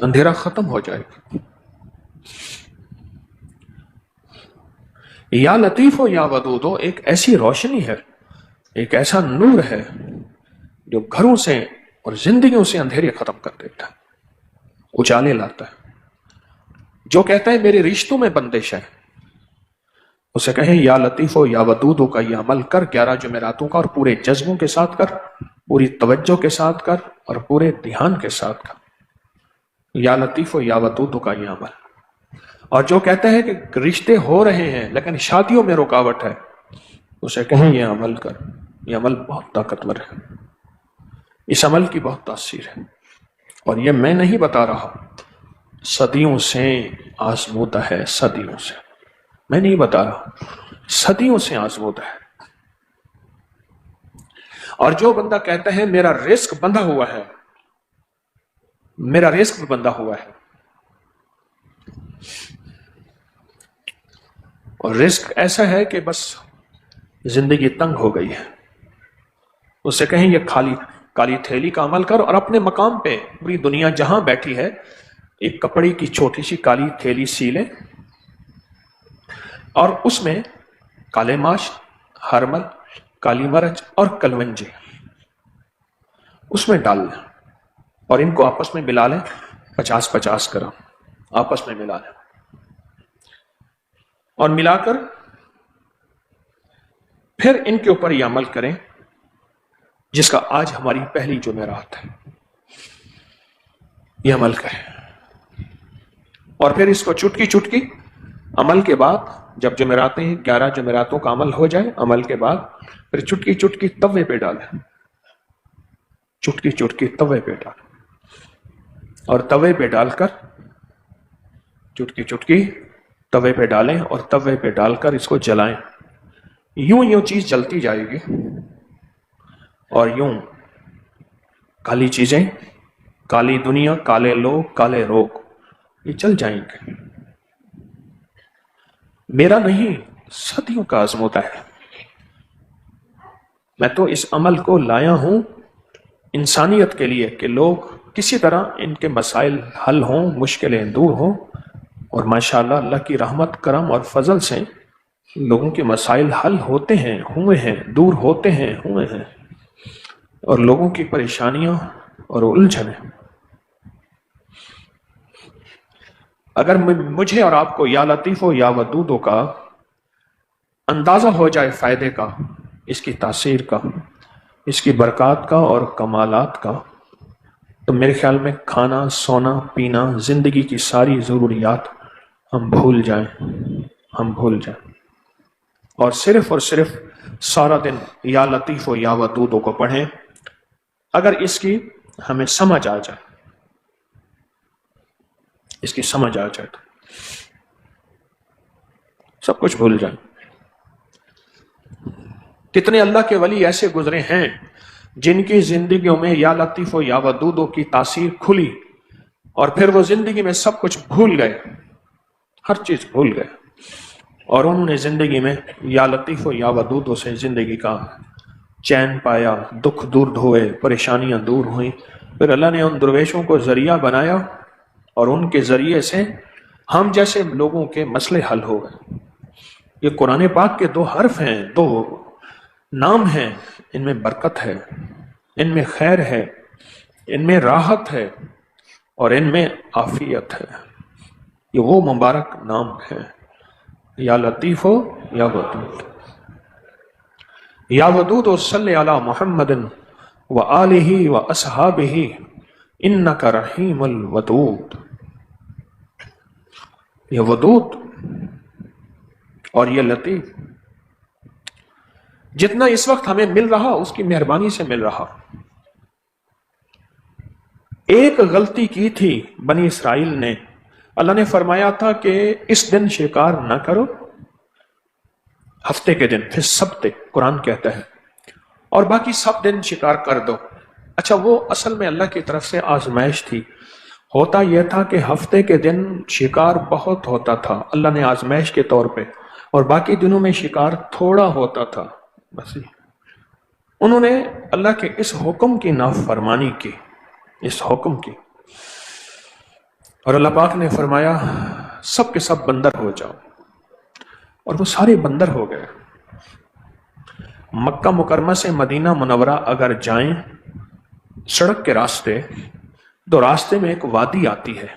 اندھیرا ختم ہو جائے گا۔ یا لطیف ہو یا ودود ہو ایک ایسی روشنی ہے، ایک ایسا نور ہے جو گھروں سے اور زندگیوں سے اندھیرے ختم کر دیتا ہے، اجالے لاتا ہے۔ جو کہتا ہے میرے رشتوں میں بندش ہے، اسے کہیں یا لطیف ہو یا ودود ہو کا یہ عمل کر 11 جمعراتوں کا، اور پورے جذبوں کے ساتھ کر، پوری توجہ کے ساتھ کر، اور پورے دھیان کے ساتھ کر یا لطیف ہو یا ودود ہو کا یہ عمل۔ اور جو کہتا ہے کہ رشتے ہو رہے ہیں لیکن شادیوں میں رکاوٹ ہے، اسے کہیں یہ عمل کر، یہ عمل بہت طاقتور ہے، اس عمل کی بہت تاثیر ہے، اور یہ میں نہیں بتا رہا، صدیوں سے آزمودہ ہے، صدیوں سے، میں نہیں بتا رہا، صدیوں سے آزمودہ ہے۔ اور جو بندہ کہتا ہے میرا رزق بندھا ہوا ہے، میرا رزق بندھا ہوا ہے، اور رزق ایسا ہے کہ بس زندگی تنگ ہو گئی ہے، اس سے کہیں یہ کالی تھیلی کا عمل کر، اور اپنے مقام پہ پوری دنیا جہاں بیٹھی ہے ایک کپڑے کی چھوٹی سی کالی تھیلی سی لے، اور اس میں کالے ماش، ہرمل، کالی مرچ اور کلونجی اس میں ڈال لیں، اور ان کو آپس میں ملا لیں، 50-50 گرام آپس میں ملا لیں، اور ملا کر پھر ان کے اوپر یہ عمل کریں جس کا آج ہماری پہلی جمعرات ہے، یہ عمل کریں، اور پھر اس کو چٹکی چٹکی عمل کے بعد جب جمعراتیں 11 جمعراتوں کا عمل ہو جائے، عمل کے بعد پھر چٹکی چٹکی توے پہ ڈالیں، چٹکی چٹکی توے پہ ڈالیں، اور توے پہ ڈال کر چٹکی چٹکی توے پہ ڈالیں، اور توے پہ ڈال کر اس کو جلائیں، یوں چیز جلتی جائے گی، اور یوں کالی چیزیں، کالی دنیا، کالے لوگ، کالے روگ یہ چل جائیں گے۔ میرا نہیں، صدیوں کا آزمودہ ہے، میں تو اس عمل کو لایا ہوں انسانیت کے لیے کہ لوگ کسی طرح ان کے مسائل حل ہوں، مشکلیں دور ہوں، اور ماشاءاللہ اللہ کی رحمت، کرم اور فضل سے لوگوں کے مسائل حل ہوتے ہیں، ہوئے ہیں، دور ہوتے ہیں، ہوئے ہیں، اور لوگوں کی پریشانیاں اور الجھنیں اگر مجھے اور آپ کو یا لطیف ہو یا ودود ہو کا اندازہ ہو جائے فائدے کا، اس کی تاثیر کا، اس کی برکات کا اور کمالات کا، تو میرے خیال میں کھانا، سونا، پینا، زندگی کی ساری ضروریات ہم بھول جائیں، ہم بھول جائیں، اور صرف سارا دن یا لطیف ہو یا ودود ہو کو پڑھیں۔ اگر اس کی ہمیں سمجھ آ جائے، اس کی سمجھ آ جائے تو سب کچھ بھول جائیں۔ کتنے اللہ کے ولی ایسے گزرے ہیں جن کی زندگیوں میں یا لطیف ہو یا ودود ہو کی تاثیر کھلی، اور پھر وہ زندگی میں سب کچھ بھول گئے، ہر چیز بھول گئے، اور انہوں نے زندگی میں یا لطیف ہو یا ودود ہو سے زندگی کا چین پایا، دکھ دور ہوئے، پریشانیاں دور ہوئیں، پھر اللہ نے ان درویشوں کو ذریعہ بنایا، اور ان کے ذریعے سے ہم جیسے لوگوں کے مسئلے حل ہو گئے۔ یہ قرآن پاک کے 2 حرف ہیں، 2 نام ہیں، ان میں برکت ہے، ان میں خیر ہے، ان میں راحت ہے، اور ان میں عافیت ہے۔ یہ وہ مبارک نام ہے، یا لطیف ہو یا ودود، یا ودود و صلی علی محمد و آلہ و اصحابہ انک رحیم الودود۔ یہ ودود اور یہ لطیف جتنا اس وقت ہمیں مل رہا اس کی مہربانی سے مل رہا۔ ایک غلطی کی تھی بنی اسرائیل نے، اللہ نے فرمایا تھا کہ اس دن شکار نہ کرو، ہفتے کے دن، پھر سبت قرآن کہتا ہے، اور باقی سب دن شکار کر دو۔ اچھا، وہ اصل میں اللہ کی طرف سے آزمائش تھی۔ ہوتا یہ تھا کہ ہفتے کے دن شکار بہت ہوتا تھا اللہ نے آزمائش کے طور پہ، اور باقی دنوں میں شکار تھوڑا ہوتا تھا، بس انہوں نے اللہ کے اس حکم کی نافرمانی کی، اس حکم کی، اور اللہ پاک نے فرمایا سب کے سب بندر ہو جاؤ، اور وہ سارے بندر ہو گئے۔ مکہ مکرمہ سے مدینہ منورہ اگر جائیں سڑک کے راستے، تو راستے میں ایک وادی آتی ہے،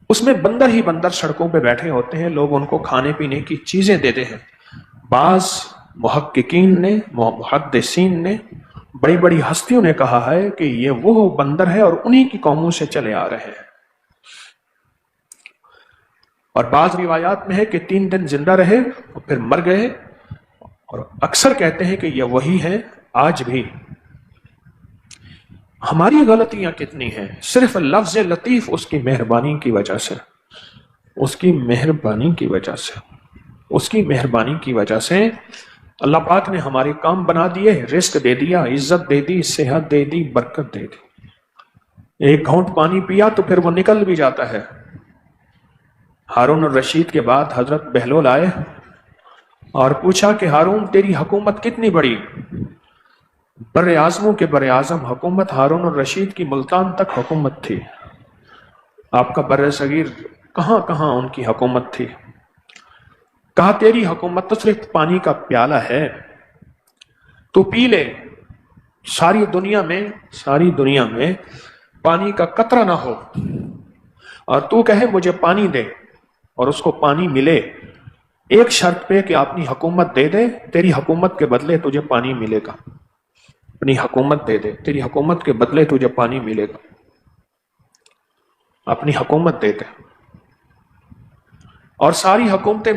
اس میں بندر ہی بندر سڑکوں پہ بیٹھے ہوتے ہیں، لوگ ان کو کھانے پینے کی چیزیں دیتے ہیں۔ بعض محققین نے، محدثین نے، بڑی بڑی ہستیوں نے کہا ہے کہ یہ وہ بندر ہے اور انہی کی قوموں سے چلے آ رہے ہیں۔ اور بعض روایات میں ہے کہ 3 دن زندہ رہے اور پھر مر گئے، اور اکثر کہتے ہیں کہ یہ وہی ہے آج بھی۔ ہماری غلطیاں کتنی ہیں، صرف لفظ لطیف اس کی مہربانی کی وجہ سے، اس کی مہربانی کی وجہ سے، اس کی مہربانی کی وجہ سے اللہ پاک نے ہمارے کام بنا دیے، رزق دے دیا، عزت دے دی، صحت دے دی، برکت دے دی۔ ایک گھونٹ پانی پیا تو پھر وہ نکل بھی جاتا ہے۔ ہارون الرشید کے بعد حضرت بہلول آئے اور پوچھا کہ ہارون تیری حکومت کتنی بڑی؟ بر اعظموں کے بر اعظم حکومت ہارون الرشید کی ملتان تک حکومت تھی، آپ کا بر صغیر کہاں کہاں ان کی حکومت تھی۔ کہا تیری حکومت تو صرف پانی کا پیالہ ہے، تو پی لے، ساری دنیا میں پانی کا قطرہ نہ ہو، اور تو کہے مجھے پانی دے اور اس کو پانی ملے، ایک شرط پہ کہ اپنی حکومت دے دے، تیری حکومت کے بدلے تجھے پانی ملے گا۔ اپنی حکومت دے دے، تیری حکومت کے بدلے تجھے پانی ملے گا، اپنی حکومت دے دے۔ اور ساری حکومتیں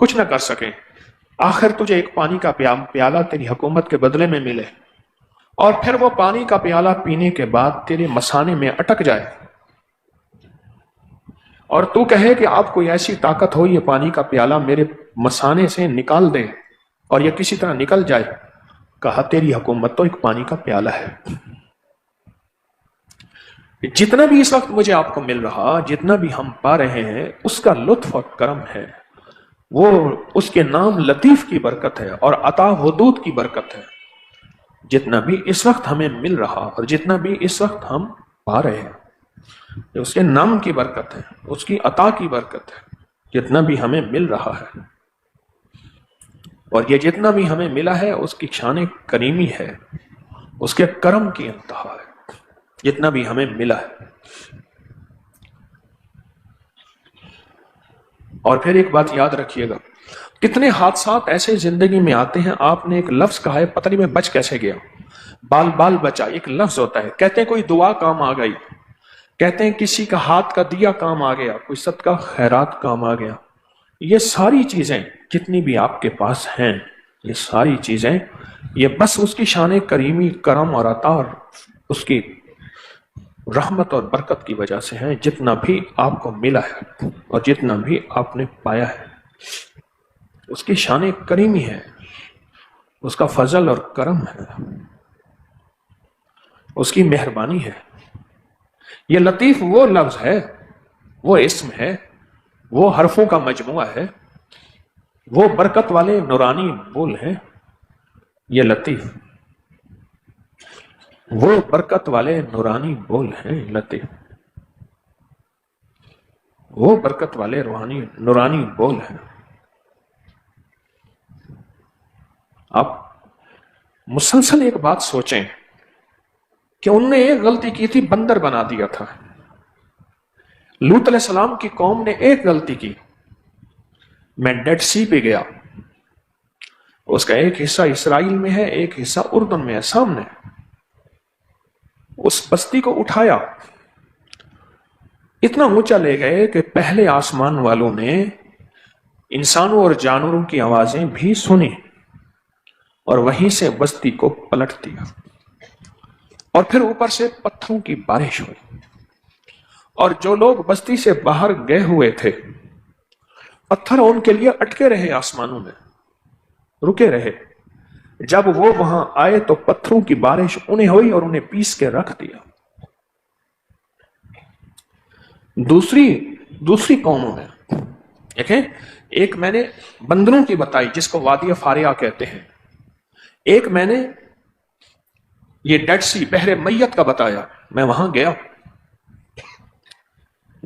کچھ نہ کر سکیں، آخر تجھے ایک پانی کا پیالہ تیری حکومت کے بدلے میں ملے، اور پھر وہ پانی کا پیالہ پینے کے بعد تیرے مثانے میں اٹک جائے، اور تو کہے کہ آپ کوئی ایسی طاقت ہو یہ پانی کا پیالہ میرے مثانے سے نکال دے، اور یہ کسی طرح نکل جائے۔ کہا تیری حکومت تو ایک پانی کا پیالہ ہے۔ جتنا بھی اس وقت مجھے آپ کو مل رہا، جتنا بھی ہم پا رہے ہیں، اس کا لطف اور کرم ہے، وہ اس کے نام لطیف کی برکت ہے اور عطا ودود کی برکت ہے۔ جتنا بھی اس وقت ہمیں مل رہا اور جتنا بھی اس وقت ہم پا رہے ہیں، یہ اس کے نام کی برکت ہے، اس کی عطا کی برکت ہے، جتنا بھی ہمیں مل رہا ہے۔ اور یہ جتنا بھی ہمیں ملا ہے اس کی شان کریمی ہے، اس کے کرم کی انتہا ہے، جتنا بھی ہمیں ملا ہے۔ اور پھر ایک بات یاد رکھیے گا، کتنے حادثات ایسے زندگی میں آتے ہیں، آپ نے ایک لفظ کہا ہے پتہ نہیں میں بچ کیسے گیا، بال بچا، ایک لفظ ہوتا ہے، کہتے ہیں کوئی دعا کام آ گئی، کہتے ہیں کسی کا ہاتھ کا دیا کام آ گیا، کوئی صدقہ خیرات کام آ گیا۔ یہ ساری چیزیں جتنی بھی آپ کے پاس ہیں، یہ ساری چیزیں یہ بس اس کی شان کریمی، کرم اور عطا اور اس کی رحمت اور برکت کی وجہ سے ہیں۔ جتنا بھی آپ کو ملا ہے اور جتنا بھی آپ نے پایا ہے، اس کی شان کریمی ہے، اس کا فضل اور کرم ہے، اس کی مہربانی ہے۔ یہ لطیف وہ لفظ ہے، وہ اسم ہے، وہ حرفوں کا مجموعہ ہے، وہ برکت والے نورانی بول ہیں۔ یہ لطیف وہ برکت والے نورانی بول ہیں، لطیف وہ برکت والے نورانی بول ہیں۔ آپ مسلسل ایک بات سوچیں کہ انہوں نے ایک غلطی کی تھی، بندر بنا دیا تھا۔ لوط علیہ السلام کی قوم نے ایک غلطی کی، میں ڈیڈ سی پہ گیا، اس کا ایک حصہ اسرائیل میں ہے، ایک حصہ اردن میں ہے سامنے، اس بستی کو اٹھایا، اتنا اونچا لے گئے کہ پہلے آسمان والوں نے انسانوں اور جانوروں کی آوازیں بھی سنی، اور وہیں سے بستی کو پلٹ دیا، اور پھر اوپر سے پتھروں کی بارش ہوئی، اور جو لوگ بستی سے باہر گئے ہوئے تھے، پتھر ان کے لیے اٹکے رہے، آسمانوں میں رکے رہے۔ جب وہ وہاں آئے تو پتھروں کی بارش انہیں ہوئی اور انہیں پیس کے رکھ دیا۔ دوسری قوموں میں دیکھیں، ایک میں نے بندروں کی بتائی جس کو وادی فاریہ کہتے ہیں، ایک میں نے یہ ڈیڈ سی بحر میت کا بتایا، میں وہاں گیا،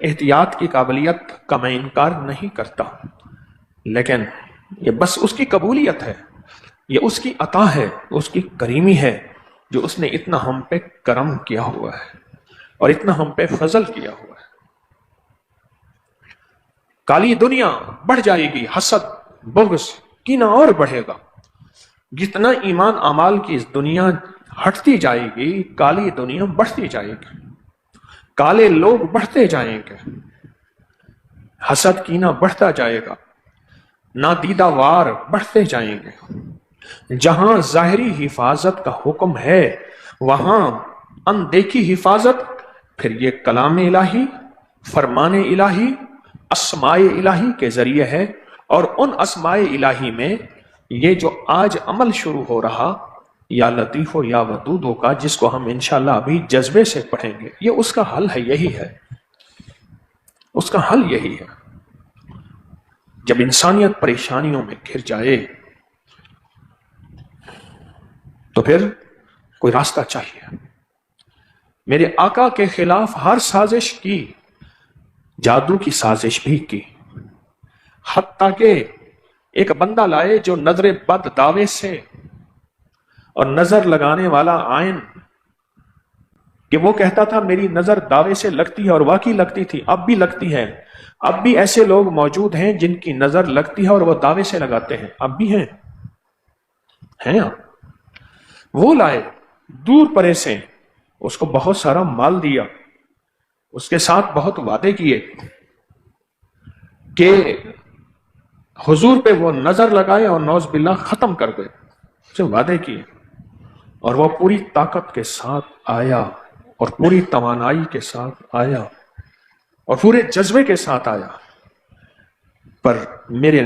احتیاط کی قابلیت کا میں انکار نہیں کرتا، لیکن یہ بس اس کی قبولیت ہے، یہ اس کی عطا ہے، اس کی کریمی ہے، جو اس نے اتنا ہم پہ کرم کیا ہوا ہے اور اتنا ہم پہ فضل کیا ہوا ہے۔ کالی دنیا بڑھ جائے گی، حسد، بغض، کینہ اور بڑھے گا۔ جتنا ایمان اعمال کی اس دنیا ہٹتی جائے گی، کالی دنیا بڑھتی جائے گی، کالے لوگ بڑھتے جائیں گے، حسد کینہ بڑھتا جائے گا، نادیدہ وار بڑھتے جائیں گے۔ جہاں ظاہری حفاظت کا حکم ہے وہاں اندیکھی حفاظت، پھر یہ کلام الہی، فرمان الہی، اسماء الہی کے ذریعے ہے، اور ان اسماء الہی میں یہ جو آج عمل شروع ہو رہا یا لطیف و یا ودود کا، جس کو ہم انشاءاللہ ابھی جذبے سے پڑھیں گے، یہ اس کا حل ہے، یہی ہے، اس کا حل یہی ہے۔ جب انسانیت پریشانیوں میں گھر جائے تو پھر کوئی راستہ چاہیے۔ میرے آقا کے خلاف ہر سازش کی، جادو کی سازش بھی کی، حتیٰ کہ ایک بندہ لائے جو نظر بد دعوے سے اور نظر لگانے والا عین، کہ وہ کہتا تھا میری نظر دعوے سے لگتی ہے، اور واقعی لگتی تھی، اب بھی لگتی ہے۔ اب بھی ایسے لوگ موجود ہیں جن کی نظر لگتی ہے اور وہ دعوے سے لگاتے ہیں، اب بھی ہیں وہ لائے دور پرے سے، اس کو بہت سارا مال دیا، اس کے ساتھ بہت وعدے کیے کہ حضور پہ وہ نظر لگائے اور نعوذ باللہ ختم کر دے، اسے وعدے کیے، اور وہ پوری طاقت کے ساتھ آیا اور پوری توانائی کے ساتھ آیا اور پورے جذبے کے ساتھ آیا، پر میرے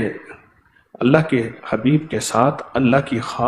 اللہ کے حبیب کے ساتھ اللہ کی خواہ